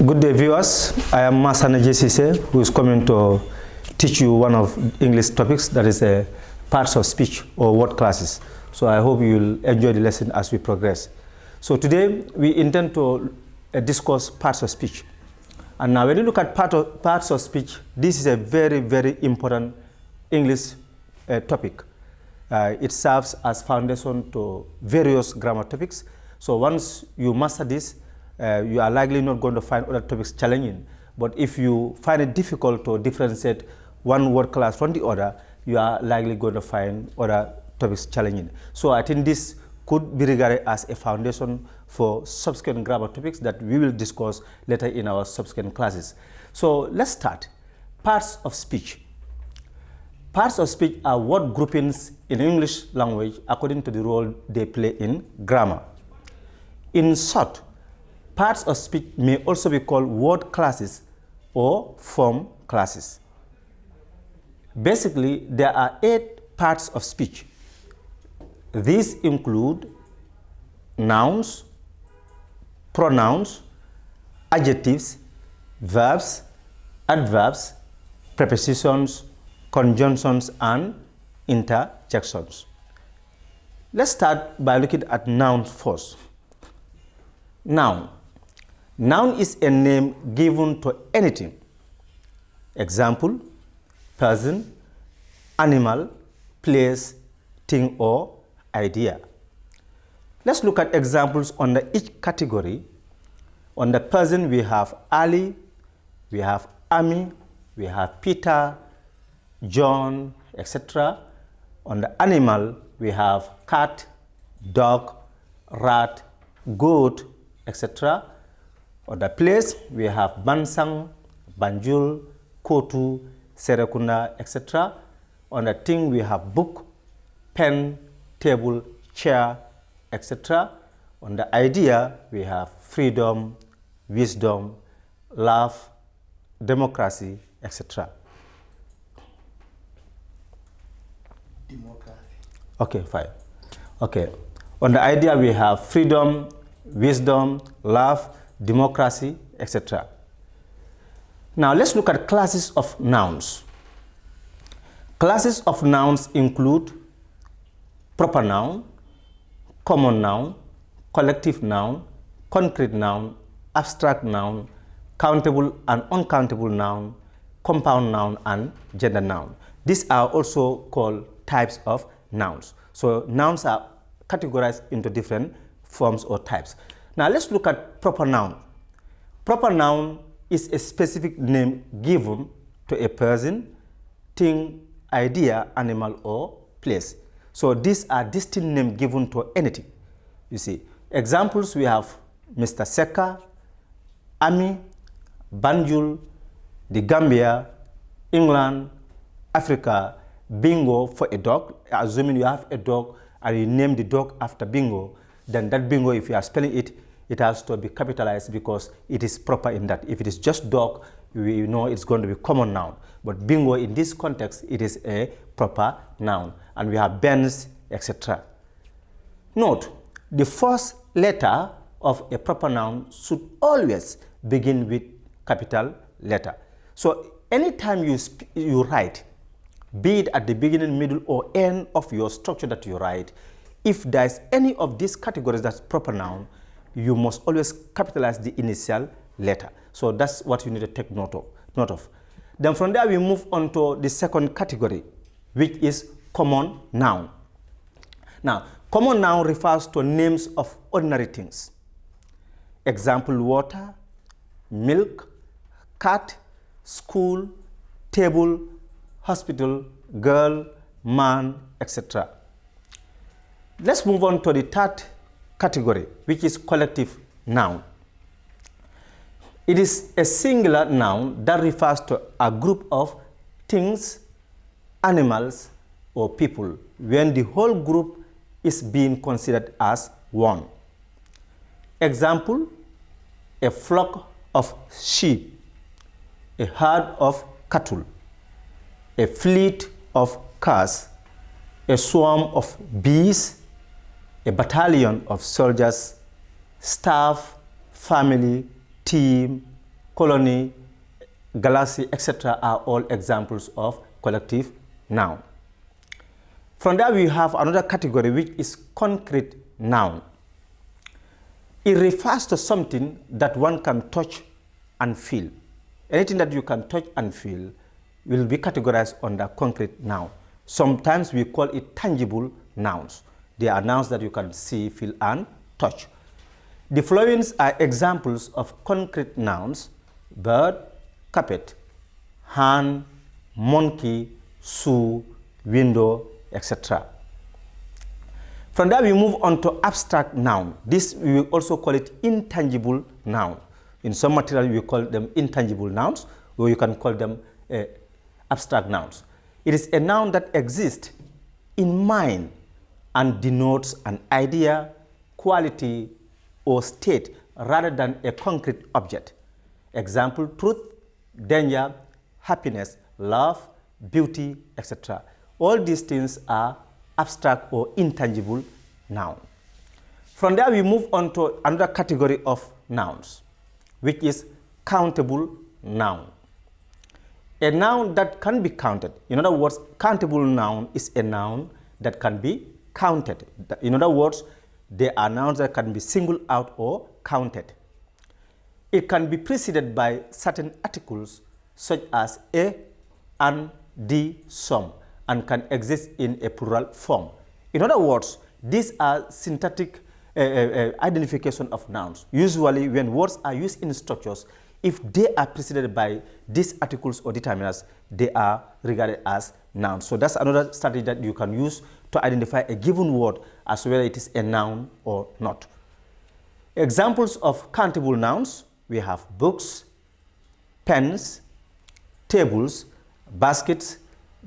Good day, viewers. I am Masana JCC, who is coming to teach you one of English topics, that is parts of speech or word classes. So I hope you will enjoy the lesson as we progress. So today we intend to discuss parts of speech. And now when you look at parts of speech, this is a very, very important English topic. It serves as foundation to various grammar topics. So once you master this, you are likely not going to find other topics challenging. But if you find it difficult to differentiate one word class from the other, you are likely going to find other topics challenging. So I think this could be regarded as a foundation for subsequent grammar topics that we will discuss later in our subsequent classes. So let's start. Parts of speech. Parts of speech are word groupings in English language according to the role they play in grammar. In short, parts of speech may also be called word classes or form classes. Basically, there are 8 parts of speech. These include nouns, pronouns, adjectives, verbs, adverbs, prepositions, conjunctions, and interjections. Let's start by looking at nouns first. Noun. Noun is a name given to anything. Example, person, animal, place, thing, or idea. Let's look at examples under each category. On the person, we have Ali, we have Ami, we have Peter, John, etc. On the animal, we have cat, dog, rat, goat, etc. On the place, we have Bansang, Banjul, Kotu, Serekunda, etc. On the thing, we have book, pen, table, chair, etc. On the idea, we have freedom, wisdom, love, democracy, etc. Democracy. Okay, fine. Okay. On the idea, we have freedom, wisdom, love, democracy, etc. Now let's look at classes of nouns. Classes of nouns include proper noun, common noun, collective noun, concrete noun, abstract noun, countable and uncountable noun, compound noun, and gender noun. These are also called types of nouns. So nouns are categorized into different forms or types. Now let's look at proper noun. Proper noun is a specific name given to a person, thing, idea, animal, or place. So these are distinct names given to anything. You see, examples we have Mr. Seka, Ami, Banjul, the Gambia, England, Africa, Bingo for a dog. Assuming you have a dog and you name the dog after Bingo, then that Bingo, if you are spelling it, it has to be capitalized because it is proper in that. If it is just dog, you know it's going to be common noun. But Bingo, in this context, it is a proper noun. And we have Benz, etc. Note, the first letter of a proper noun should always begin with capital letter. So anytime you write, be it at the beginning, middle, or end of your structure that you write, if there is any of these categories that's proper noun, you must always capitalize the initial letter. So that's what you need to take note of. Then from there we move on to the second category, which is common noun. Now, common noun refers to names of ordinary things. Example, water, milk, cat, school, table, hospital, girl, man, etc. Let's move on to the third category, which is collective noun. It is a singular noun that refers to a group of things, animals, or people when the whole group is being considered as one. Example, a flock of sheep, a herd of cattle, a fleet of cars, a swarm of bees, a battalion of soldiers, staff, family, team, colony, galaxy, etc. are all examples of collective noun. From there we have another category which is concrete noun. It refers to something that one can touch and feel. Anything that you can touch and feel will be categorized under concrete noun. Sometimes we call it tangible nouns. They are nouns that you can see, feel, and touch. The following are examples of concrete nouns: bird, carpet, hand, monkey, shoe, window, etc. From there we move on to abstract noun. This we will also call it intangible noun. In some material we call them intangible nouns, or you can call them abstract nouns. It is a noun that exists in mind and denotes an idea, quality, or state rather than a concrete object. Example: truth, danger, happiness, love, beauty, etc. All these things are abstract or intangible noun. From there we move on to another category of nouns, which is countable noun. A noun that can be counted. In other words, countable noun is a noun that can be counted. In other words, they are nouns that can be singled out or counted. It can be preceded by certain articles such as a, and, the, some, and can exist in a plural form. In other words, these are syntactic identification of nouns. Usually when words are used in structures, if they are preceded by these articles or determinants, they are regarded as nouns. So that's another strategy that you can use to identify a given word as whether it is a noun or not. Examples of countable nouns: we have books, pens, tables, baskets,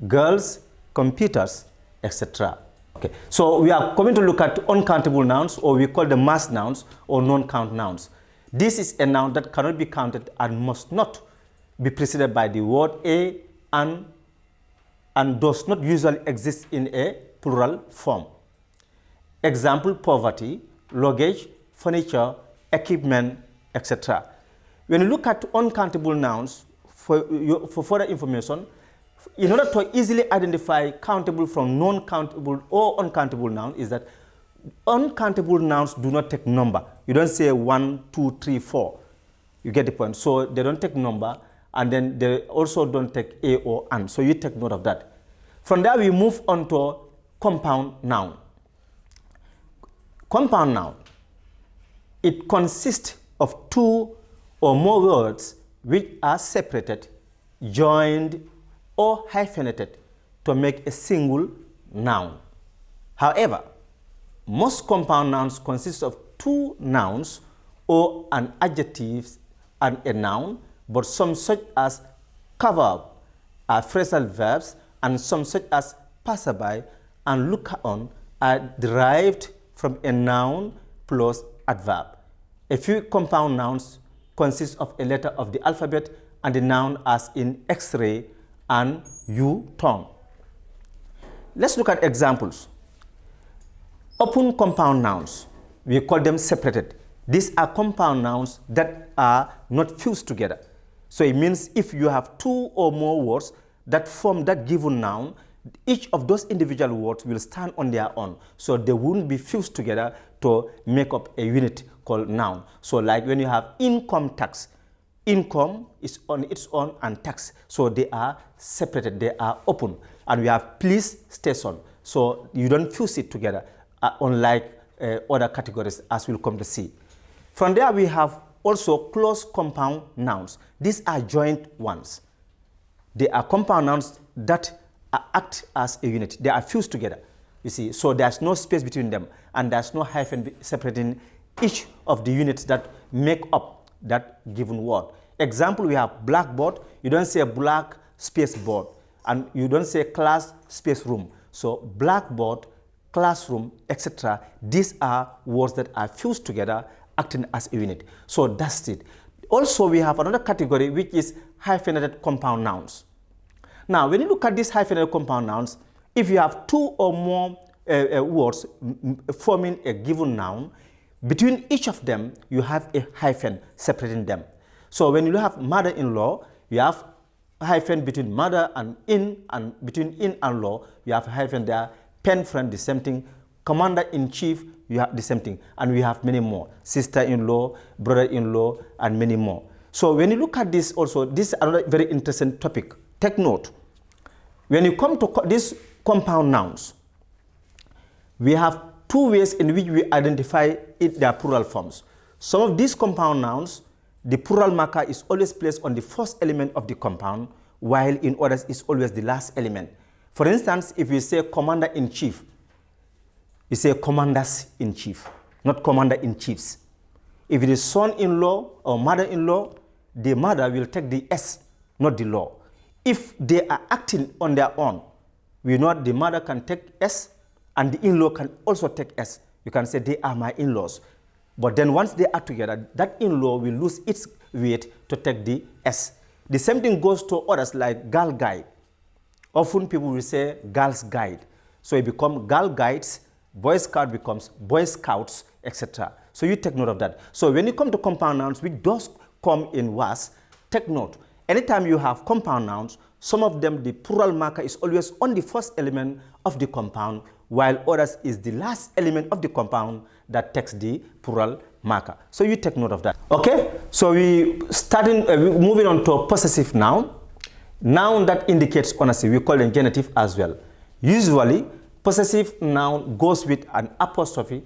girls, computers, etc. Okay, so we are going to look at uncountable nouns, or we call them mass nouns or non-count nouns. This is a noun that cannot be counted and must not be preceded by the word a, and does not usually exist in a plural form. Example: poverty, luggage, furniture, equipment, etc. When you look at uncountable nouns, for further information, in order to easily identify countable from non-countable or uncountable noun, is that uncountable nouns do not take number. You don't say 1, 2, 3, 4. You get the point. So they don't take number, and then they also don't take a or an. So you take note of that. From there we move on to compound noun. Compound noun, it consists of two or more words which are separated, joined, or hyphenated to make a single noun. However, most compound nouns consist of two nouns or an adjective and a noun, but some such as cover are phrasal verbs, and some such as passerby and looker on are derived from a noun plus adverb. A few compound nouns consist of a letter of the alphabet and the noun, as in X-ray and U-turn. Let's look at examples. Open compound nouns, we call them separated. These are compound nouns that are not fused together. So it means if you have two or more words that form that given noun, each of those individual words will stand on their own. So they won't be fused together to make up a unit called noun. So like when you have income tax, income is on its own and tax. So they are separated, they are open. And we have police station. So you don't fuse it together, unlike other categories, as we'll come to see. From there we have also close compound nouns. These are joint ones. They are compound nouns that act as a unit. They are fused together, you see. So there's no space between them, and there's no hyphen separating each of the units that make up that given word. Example, we have blackboard. You don't say black space board, and you don't say class space room. So blackboard, classroom, etc. These are words that are fused together, acting as a unit. So that's it. Also, we have another category which is hyphenated compound nouns. Now, when you look at these hyphenated compound nouns, if you have two or more words forming a given noun, between each of them you have a hyphen separating them. So when you have mother-in-law, you have hyphen between mother and between in and law, you have hyphen there. Pen friend, the same thing. Commander-in-chief, you have the same thing. And we have many more. Sister-in-law, brother-in-law, and many more. So when you look at this also, this is another very interesting topic. Take note. When you come to these compound nouns, we have two ways in which we identify their plural forms. Some of these compound nouns, the plural marker is always placed on the first element of the compound, while in others it's always the last element. For instance, if you say commander-in-chief, you say commanders-in-chief, not commander-in-chiefs. If it is son-in-law or mother-in-law, the mother will take the S, not the law. If they are acting on their own, we know the mother can take S and the in-law can also take S. You can say they are my in-laws. But then once they are together, that in-law will lose its weight to take the S. The same thing goes to others like girl guide. Often people will say girl's guide. So it becomes girl guides, Boy Scout becomes Boy Scouts, etc. So you take note of that. So when you come to compound nouns, which does come in was, take note. Anytime you have compound nouns, some of them, the plural marker is always on the first element of the compound, while others is the last element of the compound that takes the plural marker. So you take note of that. Okay, so we moving on to possessive noun. Noun that indicates ownership, we call them genitive as well. Usually, possessive noun goes with an apostrophe,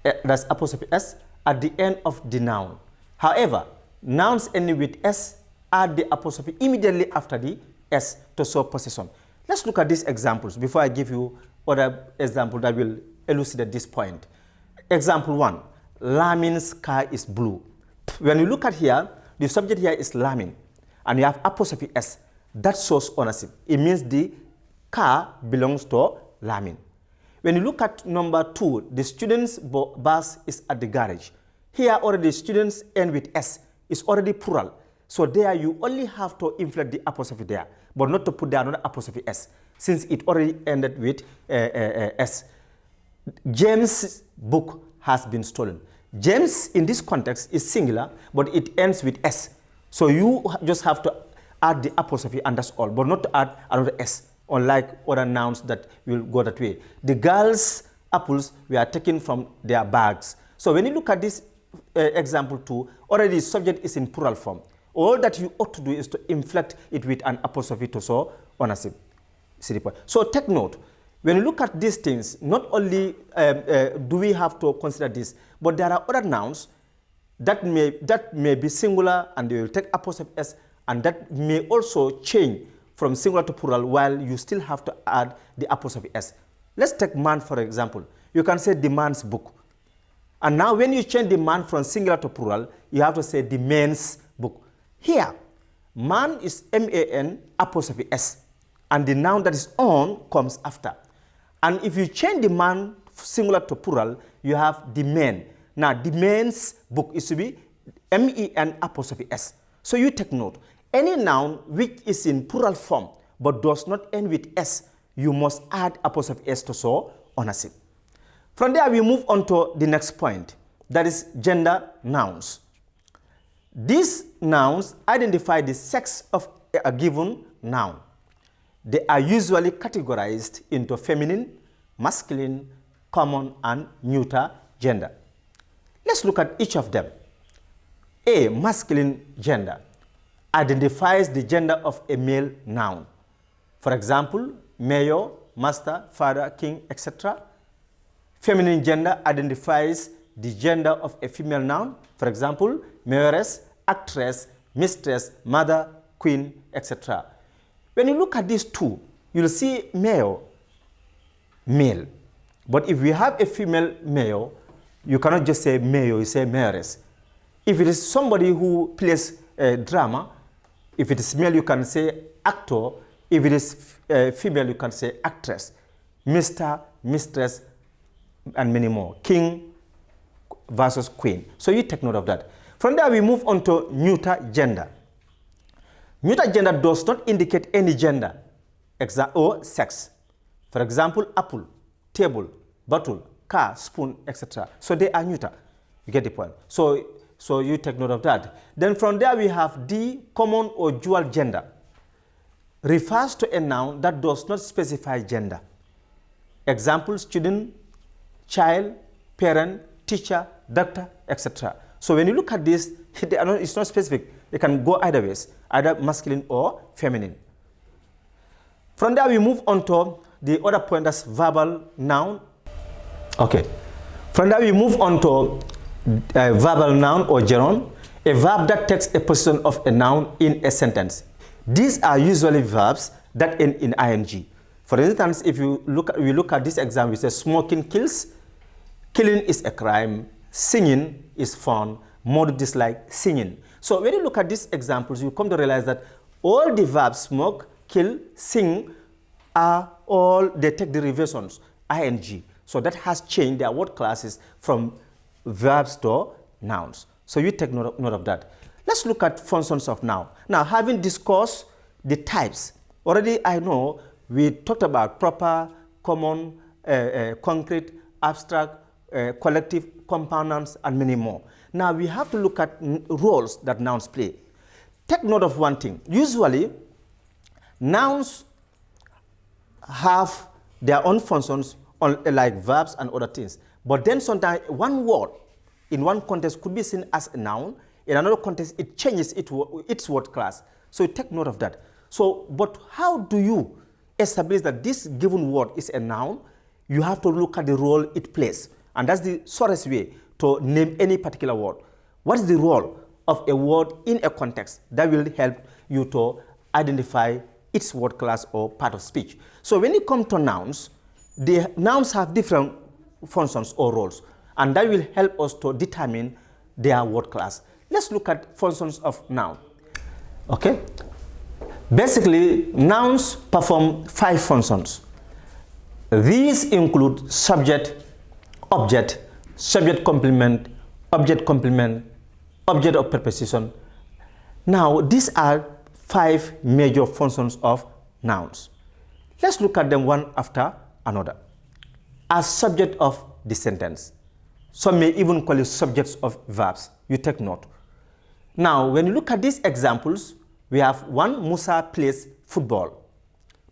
that's apostrophe S, at the end of the noun. However, nouns ending with S add the apostrophe immediately after the S to show possession. Let's look at these examples before I give you other example that will elucidate this point. Example 1, Lamin's car is blue. When you look at here, the subject here is Lamin, and you have apostrophe S. That shows ownership. It means the car belongs to Lamin. When you look at number 2, the student's bus is at the garage. Here already students end with S. It's already plural. So there you only have to inflect the apostrophe there, but not to put there another apostrophe S, since it already ended with S. James' book has been stolen. James in this context is singular, but it ends with S. So you just have to add the apostrophe and that's all, but not to add another S, unlike other nouns that will go that way. The girls' apples were taken from their bags. So when you look at this example 2, already the subject is in plural form. All that you ought to do is to inflect it with an apostrophe to show ownership. See the point? So take note. When you look at these things, not only do we have to consider this, but there are other nouns that may be singular and they will take apostrophe S, and that may also change from singular to plural while you still have to add the apostrophe S. Let's take man for example. You can say the man's book. And now when you change the man from singular to plural, you have to say the man's book. Here, man is M-A-N apostrophe S, and the noun that is on comes after. And if you change the man singular to plural, you have the man. Now, the man's book is to be M-E-N apostrophe S. So you take note. Any noun which is in plural form but does not end with S, you must add apostrophe S to show ownership. From there, we move on to the next point, that is gender nouns. These nouns identify the sex of a given noun. They are usually categorized into feminine, masculine, common, and neuter gender. Let's look at each of them. A, masculine gender, identifies the gender of a male noun. For example, mayor, master, father, king, etc. Feminine gender identifies the gender of a female noun. For example, mayoress, actress, mistress, mother, queen, etc. When you look at these two, you'll see mayor, male. But if we have a female mayor, you cannot just say mayor, you say mayoress. If it is somebody who plays drama, if it is male, you can say actor. If it is female, you can say actress, mister, mistress, and many more. King versus queen. So you take note of that. From there, we move on to neuter gender. Neuter gender does not indicate any gender or sex. For example, apple, table, bottle, car, spoon, etc. So they are neuter. You get the point. So So you take note of that. Then from there we have D, common or dual gender. Refers to a noun that does not specify gender. Example, student, child, parent, teacher, doctor, etc. So when you look at this, it's not specific. It can go either ways, either masculine or feminine. From there we move on to the other point, that's verbal noun. Okay. From there we move on to verbal noun or gerund, a verb that takes a position of a noun in a sentence. These are usually verbs that end in ing. For instance, if we look at this example, we say smoking kills, killing is a crime, singing is fun, mode dislike, singing. So when you look at these examples, you come to realize that all the verbs smoke, kill, sing are all, they take derivations, ing. So that has changed their word classes from verbs to nouns. So you take note of that. Let's look at functions of noun. Now, having discussed the types, already I know we talked about proper, common, concrete, abstract, collective, compound nouns, and many more. Now we have to look at roles that nouns play. Take note of one thing. Usually, nouns have their own functions like verbs and other things. But then sometimes one word in one context could be seen as a noun. In another context, it changes its word class. So you take note of that. So, but how do you establish that this given word is a noun? You have to look at the role it plays. And that's the shortest way to name any particular word. What is the role of a word in a context? That will help you to identify its word class or part of speech. So when you come to nouns, the nouns have different functions or roles, and that will help us to determine their word class. Let's look at functions of noun. Okay? Basically, nouns perform 5 functions. These include subject, object, subject complement, object of preposition. Now, these are 5 major functions of nouns. Let's look at them one after another. As subject of the sentence. Some may even call it subjects of verbs. You take note. Now, when you look at these examples, we have 1, Musa plays football.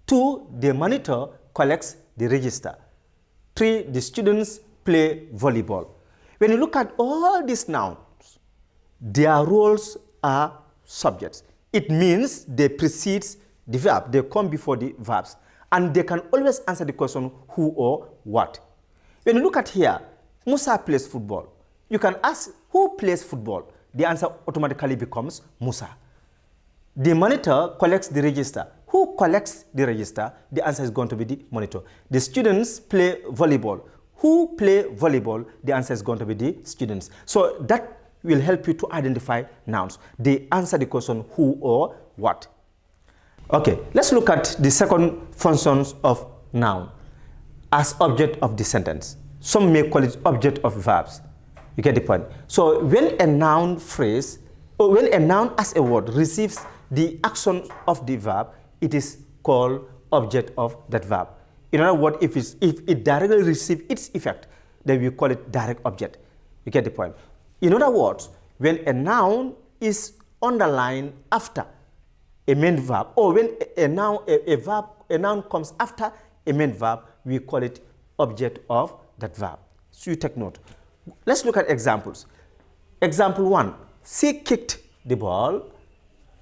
2, the monitor collects the register. 3, the students play volleyball. When you look at all these nouns, their roles are subjects. It means they precede the verb. They come before the verbs. And they can always answer the question who or what. When you look at here, Musa plays football. You can ask who plays football. The answer automatically becomes Musa. The monitor collects the register. Who collects the register? The answer is going to be the monitor. The students play volleyball. Who play volleyball? The answer is going to be the students. So that will help you to identify nouns. They answer the question who or what. Okay, let's look at the second functions of noun as object of the sentence. Some may call it object of verbs. You get the point. So when a noun phrase, or when a noun as a word receives the action of the verb, it is called object of that verb. In other words, if it directly receives its effect, then we call it direct object. You get the point. In other words, when a noun is underlined after a main verb, or when a noun comes after a main verb, we call it object of that verb. So you take note. Let's look at examples. Example 1, she kicked the ball.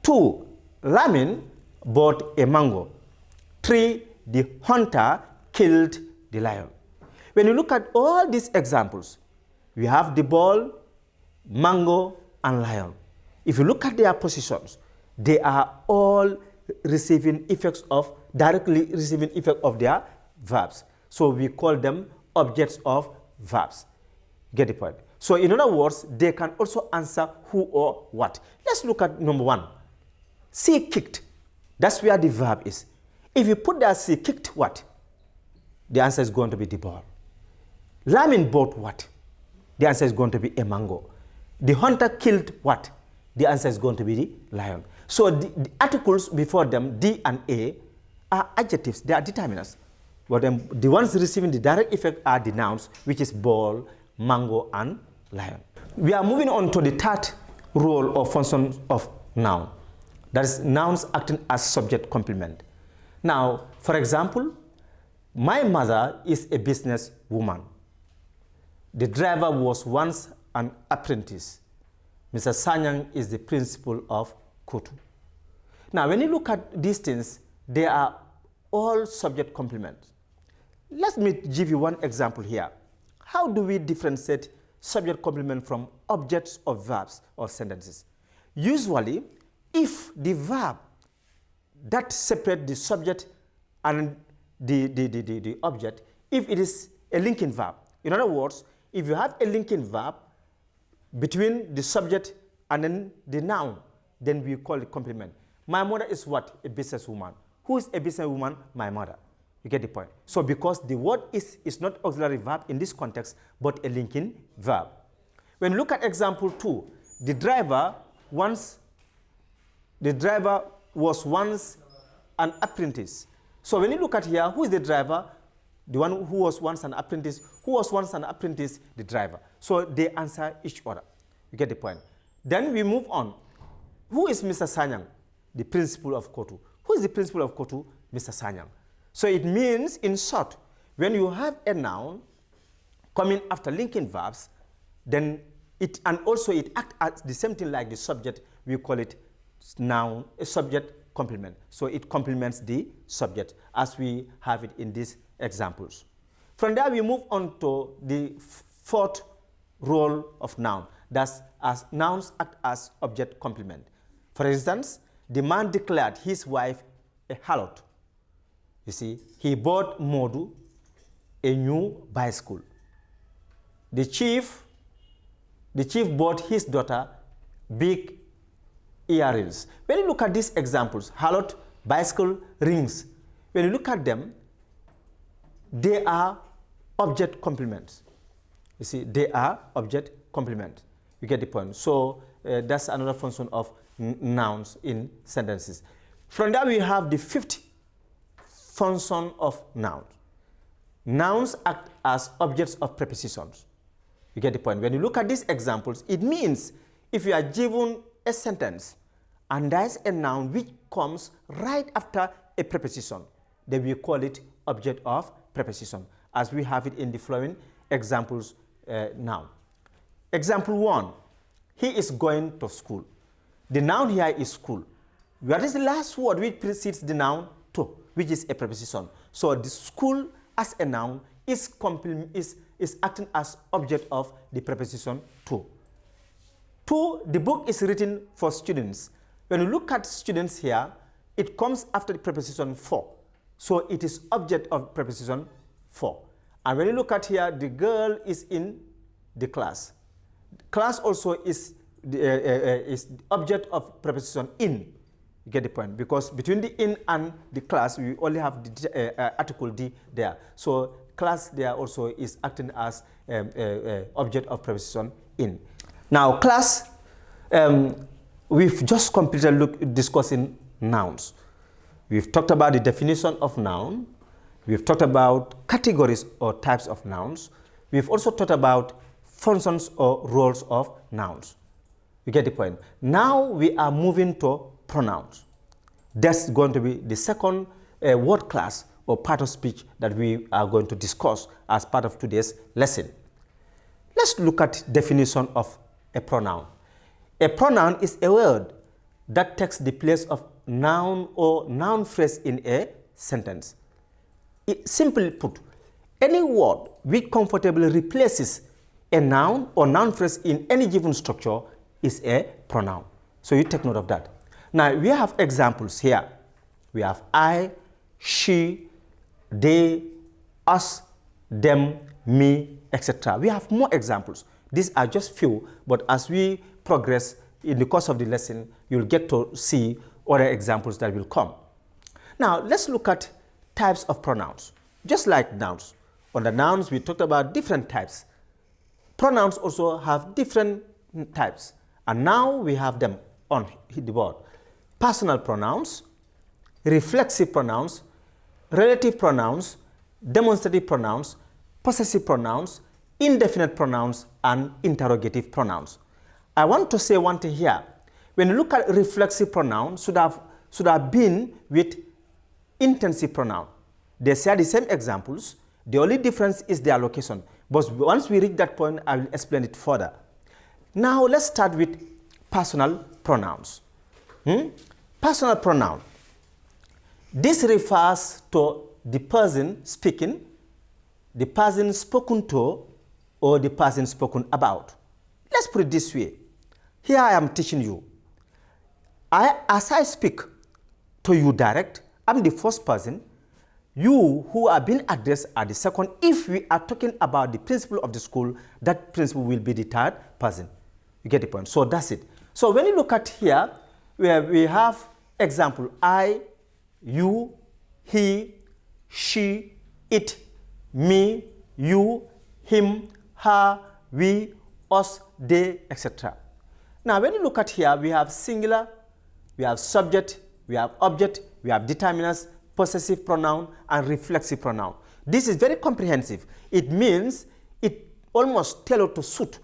2, Lamin bought a mango. 3, the hunter killed the lion. When you look at all these examples, we have the ball, mango, and lion. If you look at their positions, they are all receiving effects of, directly receiving effect of their verbs. So we call them objects of verbs. Get the point? So in other words, they can also answer who or what. Let's look at number 1. She kicked. That's where the verb is. If you put that she kicked what? The answer is going to be the ball. Lamin bought what? The answer is going to be a mango. The hunter killed what? The answer is going to be the lion. So the articles before them, D and A, are adjectives. They are determinants. But the ones receiving the direct effect are the nouns, which is ball, mango, and lion. We are moving on to the third role or function of noun. That is nouns acting as subject complement. Now, for example, my mother is a business woman. The driver was once an apprentice. Mr. Sanyang is the principal of Kotu. Now, when you look at these things, they are all subject complements. Let me give you one example here. How do we differentiate subject complement from objects of verbs or sentences? Usually, if the verb that separates the subject and the object, if it is a linking verb. In other words, if you have a linking verb between the subject and then the noun, then we call it complement. My mother is what? A businesswoman. Who is a businesswoman? My mother. You get the point. So because the word is not auxiliary verb in this context, but a linking verb. When you look at example 2, the driver was once an apprentice. So when you look at here, who is the driver? The one who was once an apprentice. Who was once an apprentice? The driver. So they answer each other. You get the point. Then we move on. Who is Mr. Sanyang? The principal of Kotu. Who is the principal of Kotu? Mr. Sanyang. So it means, in short, when you have a noun coming after linking verbs, then it acts as the same thing like the subject. We call it noun, a subject complement. So it complements the subject as we have it in these examples. From there we move on to the fourth role of noun. That's as nouns act as object complement. For instance, the man declared his wife a harlot. You see, he bought Modu a new bicycle. The chief bought his daughter big earrings. When you look at these examples, harlot, bicycle, rings, when you look at them, they are object complements. You see, they are object complement. You get the point. So that's another function of nouns in sentences. From that we have the fifth function of nouns. Nouns act as objects of prepositions. You get the point. When you look at these examples, it means if you are given a sentence and there is a noun which comes right after a preposition, then we call it object of preposition, as we have it in the following examples now. Example 1, he is going to school. The noun here is school. What is the last word which precedes the noun? To, which is a preposition. So the school as a noun is acting as object of the preposition to. 2, the book is written for students. When you look at students here, it comes after the preposition for. So it is object of preposition for. And when you look at here, the girl is in the class. Class also is the object of preposition in. You get the point, because between the in and the class, we only have the article D there. So class there also is acting as object of preposition in. Now class, we've just completed discussing nouns. We've talked about the definition of noun. We've talked about categories or types of nouns. We've also talked about functions or roles of nouns. You get the point. Now we are moving to pronouns. That's going to be the second word class or part of speech that we are going to discuss as part of today's lesson. Let's look at definition of a pronoun. A pronoun is a word that takes the place of noun or noun phrase in a sentence. Simply put, any word which comfortably replaces a noun or noun phrase in any given structure is a pronoun. So you take note of that. Now we have examples here. We have I, she, they, us, them, me, etc. We have more examples. These are just few, but as we progress in the course of the lesson, you'll get to see other examples that will come. Now let's look at types of pronouns. Just like nouns. Under nouns, we talked about different types. Pronouns also have different types. And now we have them on the board. Personal pronouns, reflexive pronouns, relative pronouns, demonstrative pronouns, possessive pronouns, indefinite pronouns, and interrogative pronouns. I want to say one thing here. When you look at reflexive pronoun, should have been with intensive pronoun. They share the same examples. The only difference is their location. But once we reach that point, I will explain it further. Now let's start with personal pronouns. Personal pronoun. This refers to the person speaking, the person spoken to, or the person spoken about. Let's put it this way. Here I am teaching you. As I speak to you direct, I'm the first person. You who are being addressed are the second. If we are talking about the principal of the school, that principal will be the third person. You get the point? So that's it. So when you look at here, where we have example, I, you, he, she, it, me, you, him, her, we, us, they, etc. Now when you look at here, we have singular, we have subject, we have object, we have determiners, possessive pronoun, and reflexive pronoun. This is very comprehensive. It means it almost tailored to suit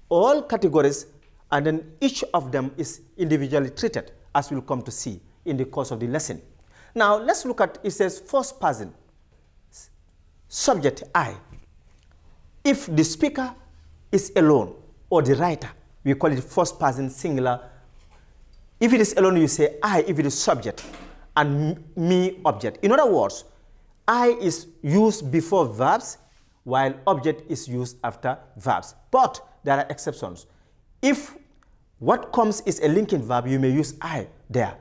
all categories, and then each of them is individually treated, as we'll come to see in the course of the lesson. Now let's look at, it says first person, subject I. If the speaker is alone, or the writer, we call it first person singular. If it is alone, you say I, if it is subject, and me, object. In other words, I is used before verbs, while object is used after verbs. But there are exceptions. If what comes is a linking verb, you may use I there.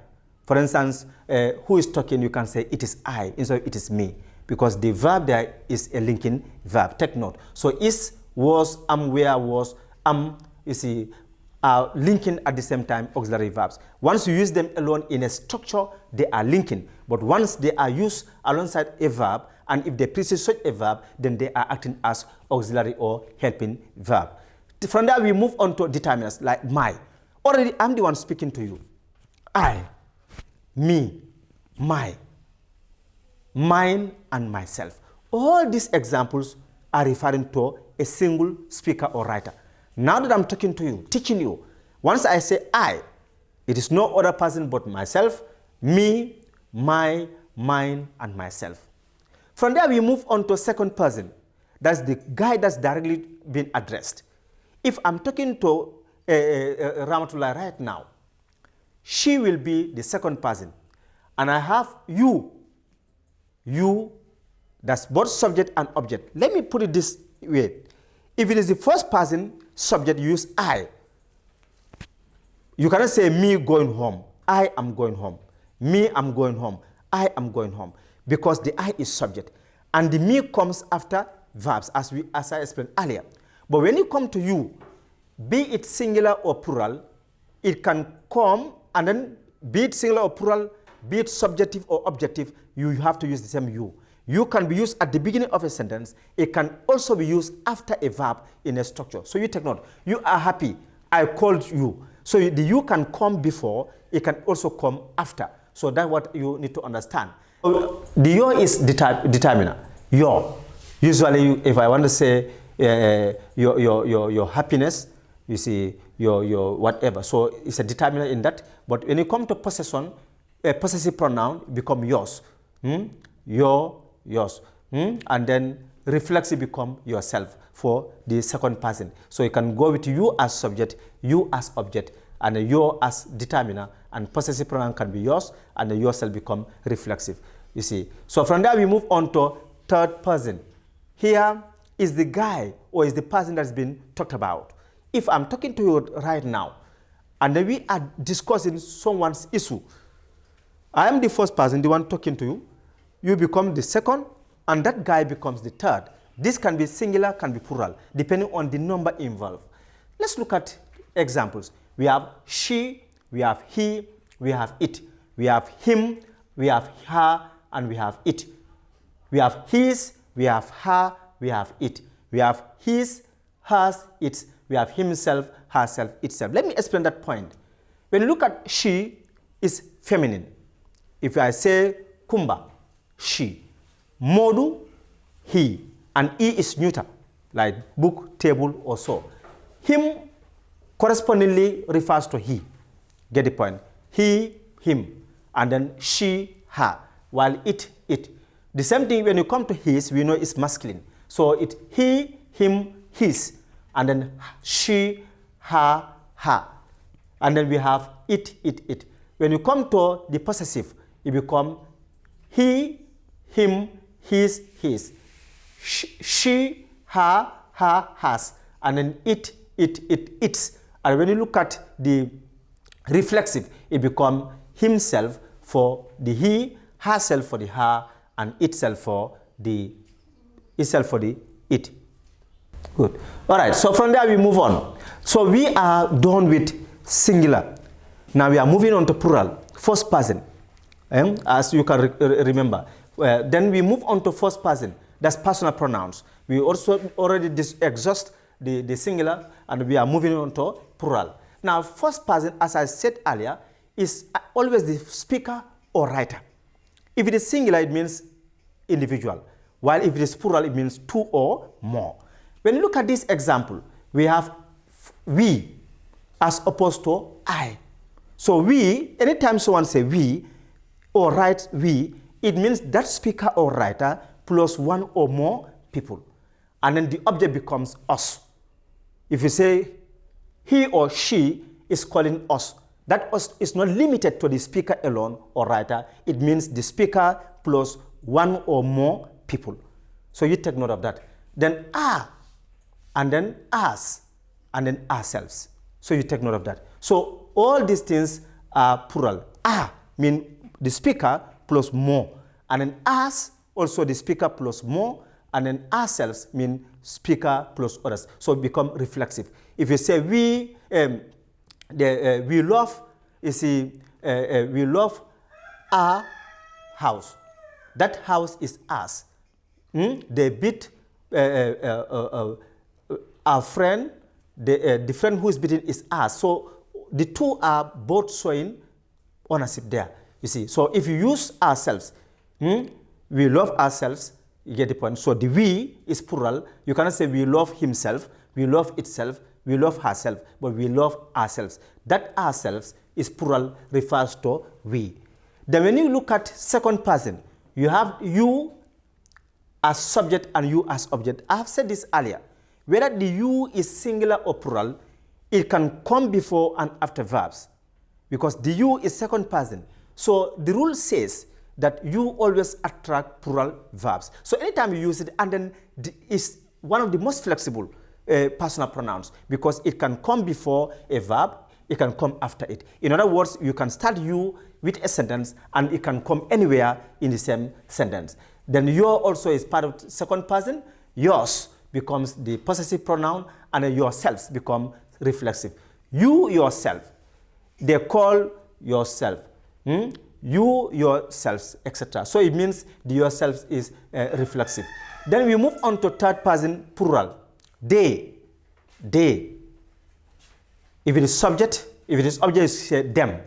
For instance, who is talking, you can say it is I instead of it is me, because the verb there is a linking verb. Take note. So is, was, am, where, was, am, you see, are linking at the same time auxiliary verbs. Once you use them alone in a structure, they are linking. But once they are used alongside a verb, and if they precede such a verb, then they are acting as auxiliary or helping verb. From there, we move on to determinants like my. Already, I'm the one speaking to you. I, me, my, mine, and myself. All these examples are referring to a single speaker or writer. Now that I'm talking to you, teaching you, once I say I, it is no other person but myself, me, my, mine, and myself. From there, we move on to second person. That's the guy that's directly being addressed. If I'm talking to Ramatullah right now, she will be the second person. And I have you, that's both subject and object. Let me put it this way. If it is the first person subject, you use I. You cannot say me going home. I am going home. Me, I'm going home. I am going home. Because the I is subject. And the me comes after verbs, as I explained earlier. But when you come to you, be it singular or plural, it can come, and then be it singular or plural, be it subjective or objective, you have to use the same you. You can be used at the beginning of a sentence. It can also be used after a verb in a structure. So you take note. You are happy. I called you. So the you can come before. It can also come after. So that's what you need to understand. The your is determiner. Your. Usually, if I want to say your happiness, you see your whatever. So it's a determiner in that. But when you come to possession, a possessive pronoun become yours. Your, yours. And then reflexive become yourself for the second person. So you can go with you as subject, you as object, and you as determiner, and possessive pronoun can be yours, and yourself become reflexive. You see. So from there we move on to third person. Here is the guy or is the person that's been talked about. If I'm talking to you right now, and then we are discussing someone's issue, I am the first person, the one talking to you. You become the second, and that guy becomes the third. This can be singular, can be plural, depending on the number involved. Let's look at examples. We have she, we have he, we have it. We have him, we have her, and we have it. We have his, we have her, we have it. We have his, hers, its. We have himself, herself, itself. Let me explain that point. When you look at she, is feminine. If I say Kumba, she. Modu, he. And E is neuter, like book, table, or so. Him correspondingly refers to he. Get the point? He, him, and then she, her, while it. The same thing when you come to his, we know it's masculine. So it he, him, his, and then she, her, her. And then we have it. When you come to the possessive, it becomes he, him, his, she, her, hers, and then its. And when you look at the reflexive, it becomes himself for the he, herself for the her, and itself for the it. Good. All right, so from there we move on. So we are done with singular. Now we are moving on to plural, first person, as you can remember. Then we move on to first person, that's personal pronouns. We also already exhaust the singular, and we are moving on to plural. Now first person, as I said earlier, is always the speaker or writer. If it is singular, it means individual, while if it is plural, it means two or more. When you look at this example, we have we as opposed to I. So we, anytime someone say we or write we, it means that speaker or writer plus one or more people. And then the object becomes us. If you say he or she is calling us, that us is not limited to the speaker alone or writer. It means the speaker plus one or more people. So you take note of that. Then are, and then us, and then ourselves. So you take note of that. So all these things are plural. Are mean the speaker plus more. And then us, also the speaker plus more. And then ourselves mean speaker plus others. So it become reflexive. If you say we, we love, you see, we love our house. That house is us. They beat our friend. The friend who is beaten is us. So the two are both showing ownership there. You see. So if you use ourselves, we love ourselves. You get the point. So the we is plural. You cannot say we love himself, we love itself, we love herself, but we love ourselves. That ourselves is plural, refers to we. Then when you look at second person, you have you as subject and you as object. I have said this earlier. Whether the you is singular or plural, it can come before and after verbs, because the you is second person. So the rule says that you always attract plural verbs. So anytime you use it, and then it's one of the most flexible personal pronouns, because it can come before a verb, it can come after it. In other words, you can start you with a sentence and it can come anywhere in the same sentence. Then your also is part of second person. Yours becomes the possessive pronoun, and then yourselves become reflexive. You yourself, they call yourself. You yourselves, etc. So it means the yourselves is reflexive. Then we move on to third person plural. They. If it is subject, if it is object, it's them.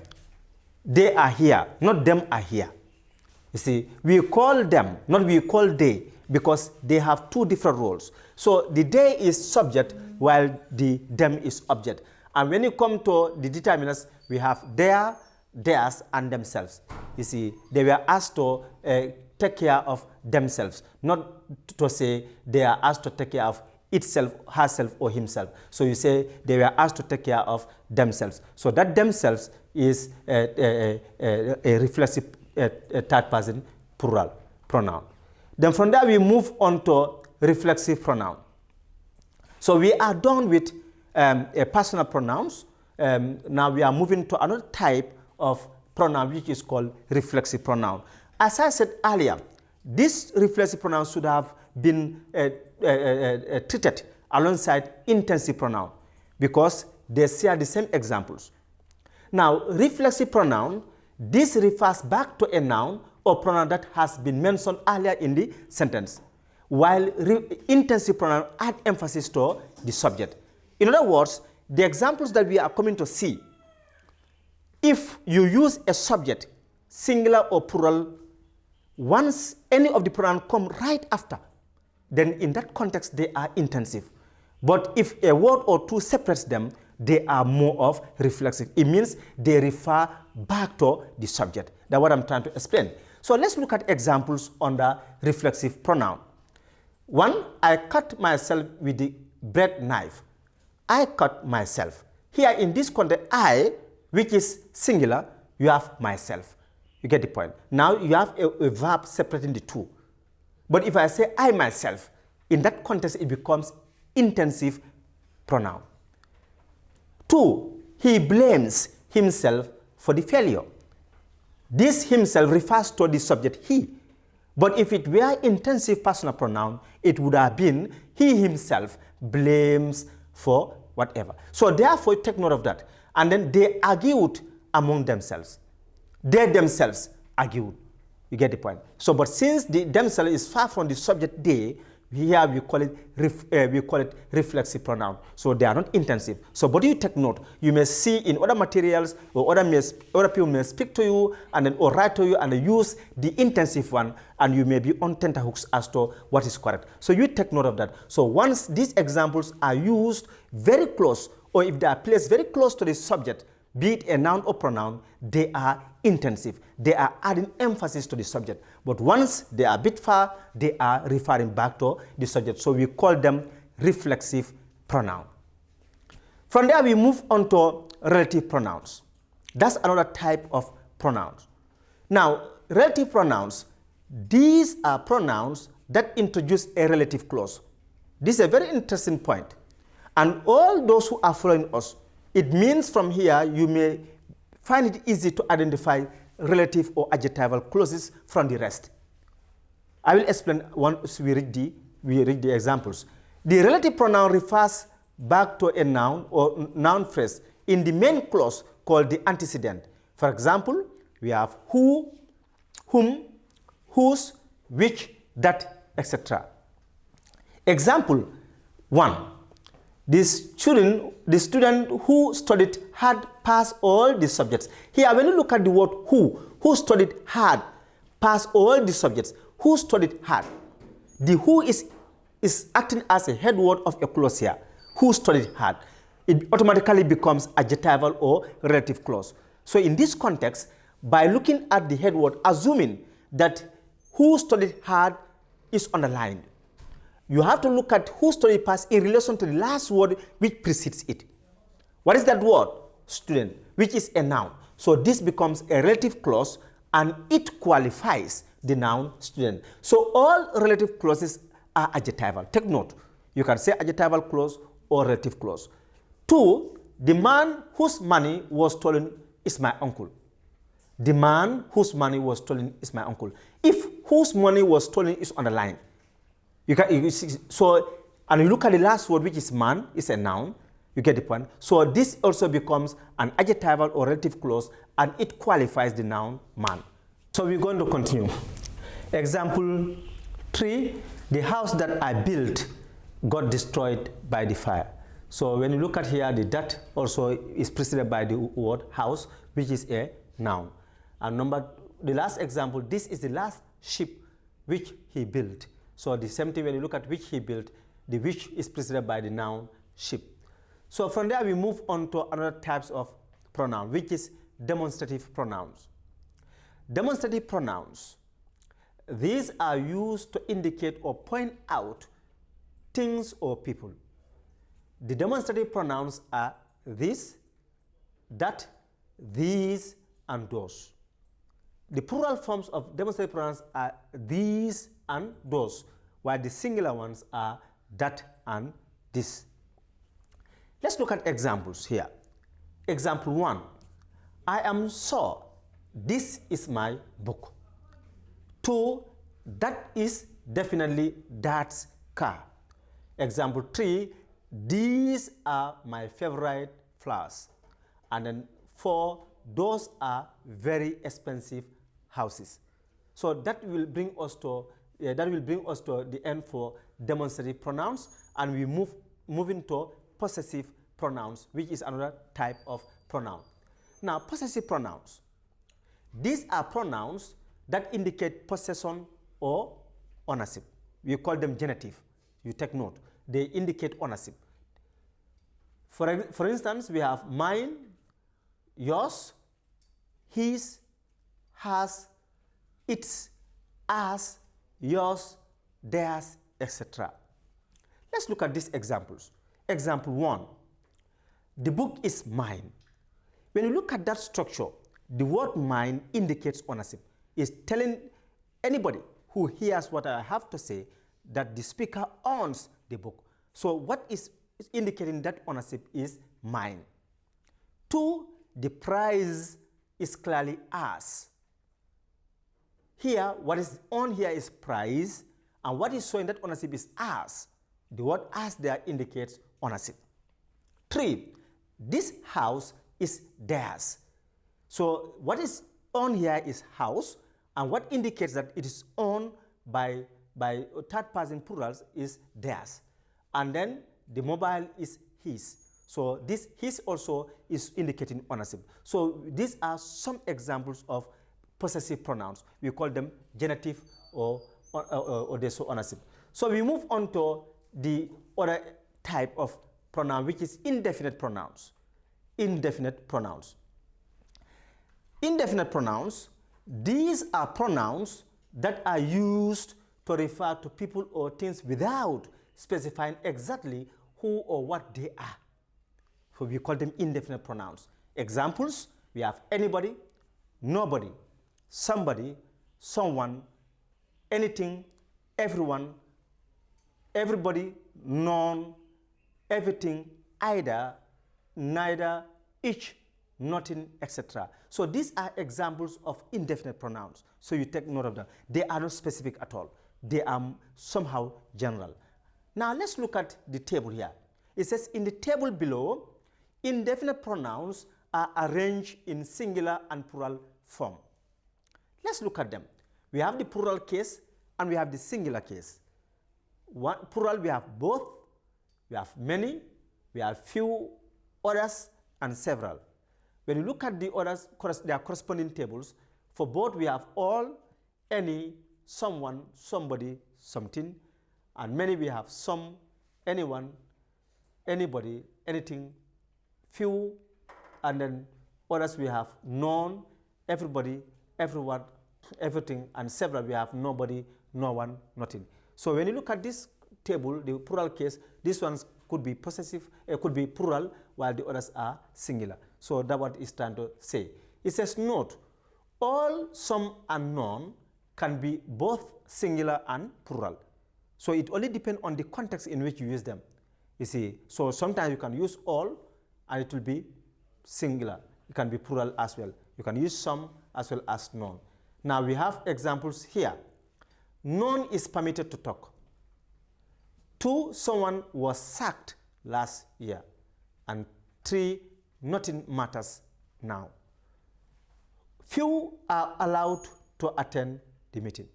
They are here, not them are here. You see, we call them, not we call they, because they have two different roles. So the they is subject while the them is object. And when you come to the determinants, we have their, theirs, and themselves. You see, they were asked to take care of themselves, not to say they are asked to take care of itself, herself, or himself. So you say they were asked to take care of themselves. So that themselves is a reflexive third person plural pronoun. Then from there we move on to reflexive pronoun. So we are done with personal pronouns. Now we are moving to another type of pronoun, which is called reflexive pronoun. As I said earlier, this reflexive pronoun should have been treated alongside intensive pronoun, because they share the same examples. Now, reflexive pronoun, this refers back to a noun or pronoun that has been mentioned earlier in the sentence, while intensive pronoun add emphasis to the subject. In other words, the examples that we are coming to see, if you use a subject, singular or plural, once any of the pronouns come right after, then in that context they are intensive. But if a word or two separates them, they are more of reflexive. It means they refer back to the subject. That's what I'm trying to explain. So let's look at examples on the reflexive pronoun. One, I cut myself with the bread knife. I cut myself. Here in this context, I, which is singular, you have myself. You get the point. Now you have a verb separating the two. But if I say I myself, in that context it becomes intensive pronoun. Two, he blames himself for the failure. This himself refers to the subject he. But if it were intensive personal pronoun, it would have been he himself blames for whatever. So therefore, take note of that. And then they argued among themselves. They themselves argued. You get the point. So, but since the themselves is far from the subject they, here we call it reflexive pronoun. So they are not intensive. So, but you take note. You may see in other materials or other people may speak to you and then or write to you and use the intensive one, and you may be on tenterhooks as to what is correct. So you take note of that. So once these examples are used very close, or if they are placed very close to the subject, be it a noun or pronoun, they are intensive. They are adding emphasis to the subject. But once they are a bit far, they are referring back to the subject. So we call them reflexive pronoun. From there, we move on to relative pronouns. That's another type of pronouns. Now, relative pronouns, these are pronouns that introduce a relative clause. This is a very interesting point. And all those who are following us, it means from here you may find it easy to identify relative or adjectival clauses from the rest. I will explain once we read the examples. The relative pronoun refers back to a noun or noun phrase in the main clause called the antecedent. For example, we have who, whom, whose, which, that, etc. Example 1. The student who studied hard passed all the subjects. Here, when you look at the word who studied hard, passed all the subjects. Who studied hard? The who is acting as a head word of a clause here. Who studied hard? It automatically becomes adjectival or relative clause. So in this context, by looking at the head word, assuming that who studied hard is underlined, you have to look at who studied past in relation to the last word which precedes it. What is that word? Student, which is a noun. So this becomes a relative clause and it qualifies the noun student. So all relative clauses are adjectival. Take note. You can say adjectival clause or relative clause. 2, the man whose money was stolen is my uncle. The man whose money was stolen is my uncle. If whose money was stolen is underlined, and you look at the last word, which is man, is a noun, you get the point. So this also becomes an adjectival or relative clause, and it qualifies the noun man. So we're going to continue. Example 3, the house that I built got destroyed by the fire. So when you look at here, the that also is preceded by the word house, which is a noun. And the last example, this is the last ship which he built. So the same thing when you look at which he built, the which is preceded by the noun ship. So from there we move on to another types of pronoun, which is demonstrative pronouns. Demonstrative pronouns, these are used to indicate or point out things or people. The demonstrative pronouns are this, that, these, and those. The plural forms of demonstrative pronouns are these and those, while the singular ones are that and this. Let's look at examples here. Example 1, I am sure this is my book. 2, that is definitely that's car. Example 3, these are my favorite flowers. And then 4, those are very expensive houses. So that will bring us to the end for demonstrative pronouns, and we move into possessive pronouns, which is another type of pronoun. Now, possessive pronouns. These are pronouns that indicate possession or ownership. we call them genitive. You take note. They indicate ownership. For instance, we have mine, yours, his, hers, its, ours, yours, theirs, etc. Let's look at these examples. Example 1. The book is mine. When you look at that structure, the word mine indicates ownership. It's telling anybody who hears what I have to say that the speaker owns the book. So what is indicating that ownership is mine. 2, the prize is clearly ours. Here, what is on here is prize, and what is showing that ownership is ours. The word ours there indicates ownership. 3, this house is theirs. So what is on here is house, and what indicates that it is owned by third person plurals is theirs. And then the mobile is his. So this his also is indicating ownership. So these are some examples of possessive pronouns. We call them genitive or they show ownership. So we move on to the other type of pronoun, which is indefinite pronouns. Indefinite pronouns. Indefinite pronouns, these are pronouns that are used to refer to people or things without specifying exactly who or what they are. So we call them indefinite pronouns. Examples, we have anybody, nobody, somebody, someone, anything, everyone, everybody, none, everything, either, neither, each, nothing, etc. So these are examples of indefinite pronouns. So you take note of them. They are not specific at all. They are somehow general. Now let's look at the table here. It says in the table below, indefinite pronouns are arranged in singular and plural form. Let's look at them. We have the plural case and we have the singular case. One, plural, we have both, we have many, we have few, others, and several. When you look at the others, their corresponding tables, for both we have all, any, someone, somebody, something, and many we have some, anyone, anybody, anything, few, and then others we have none, everybody, everyone, everything, and several we have nobody, no one, nothing. So when you look at this table, the plural case, these ones could be possessive, could be plural, while the others are singular. So that's what it's trying to say. It says, note, all, some, and none can be both singular and plural. So it only depends on the context in which you use them. You see, so sometimes you can use all and it will be singular. It can be plural as well. You can use some as well as none. Now we have examples here. None is permitted to talk. 2, someone was sacked last year. And 3, nothing matters now. Few are allowed to attend the meeting.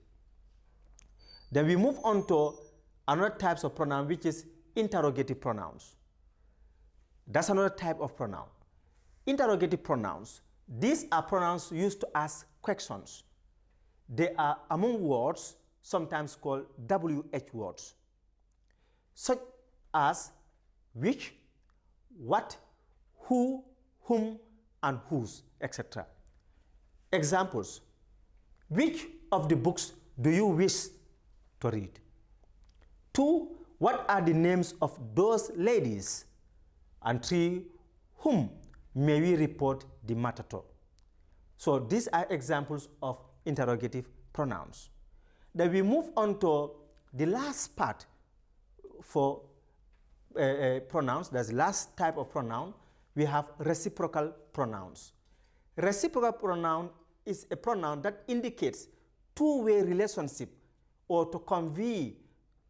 Then we move on to another type of pronoun, which is interrogative pronouns. That's another type of pronoun. Interrogative pronouns, these are pronouns used to ask questions. They are among words sometimes called WH words, such as which, what, who, whom, and whose, etc. Examples: which of the books do you wish to read? 2, what are the names of those ladies? And 3, whom may we report the matter to? So these are examples of interrogative pronouns. Then we move on to the last part for pronouns. That's the last type of pronoun. We have reciprocal pronouns. Reciprocal pronoun is a pronoun that indicates two-way relationship or to convey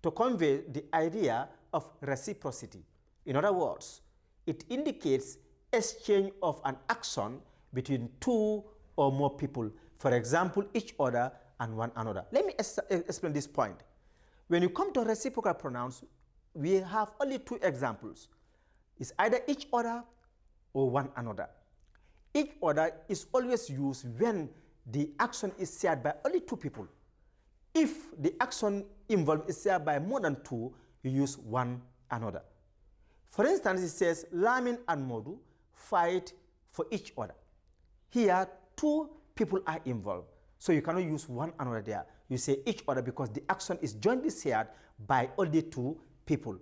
the idea of reciprocity. In other words, it indicates exchange of an action between two or more people, for example, each other and one another. Let me explain this point. When you come to reciprocal pronouns, we have only 2 examples. It's either each other or one another. Each other is always used when the action is shared by only 2 people. If the action involved is said by more than two, you use one another. For instance, it says Lamin and Modu fight for each other. Here, two people are involved. So you cannot use one another there. You say each other because the action is jointly shared by only two people.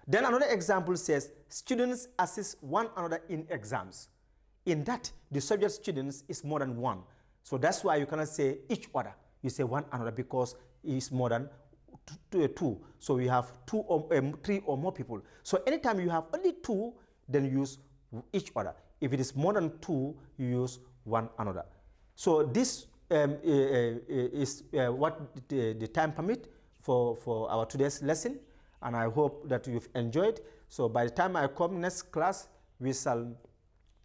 Then another example says students assist one another in exams. In that, the subject students is more than one. So that's why you cannot say each other. You say one another because it's more than two. So we have three or more people. So anytime you have only two, then you use each other. If it is more than two, you use one another. So this is what the time permit for our today's lesson, and I hope that you've enjoyed. So by the time I come next class, we shall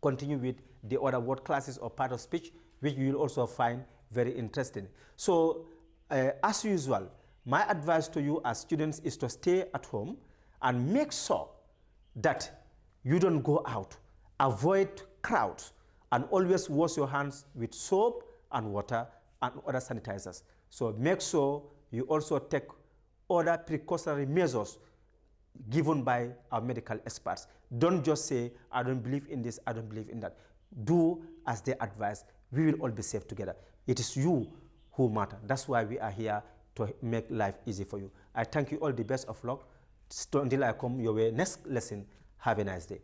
continue with the other word classes or part of speech, which you will also find very interesting. So as usual, my advice to you as students is to stay at home and make sure that you don't go out. Avoid crowds and always wash your hands with soap and water and other sanitizers. So make sure you also take other precautionary measures given by our medical experts. Don't just say, I don't believe in this, I don't believe in that. Do as they advise. We will all be safe together. It is you who matter. That's why we are here, to make life easy for you. I thank you all the best of luck. Until I come your way next lesson, have a nice day.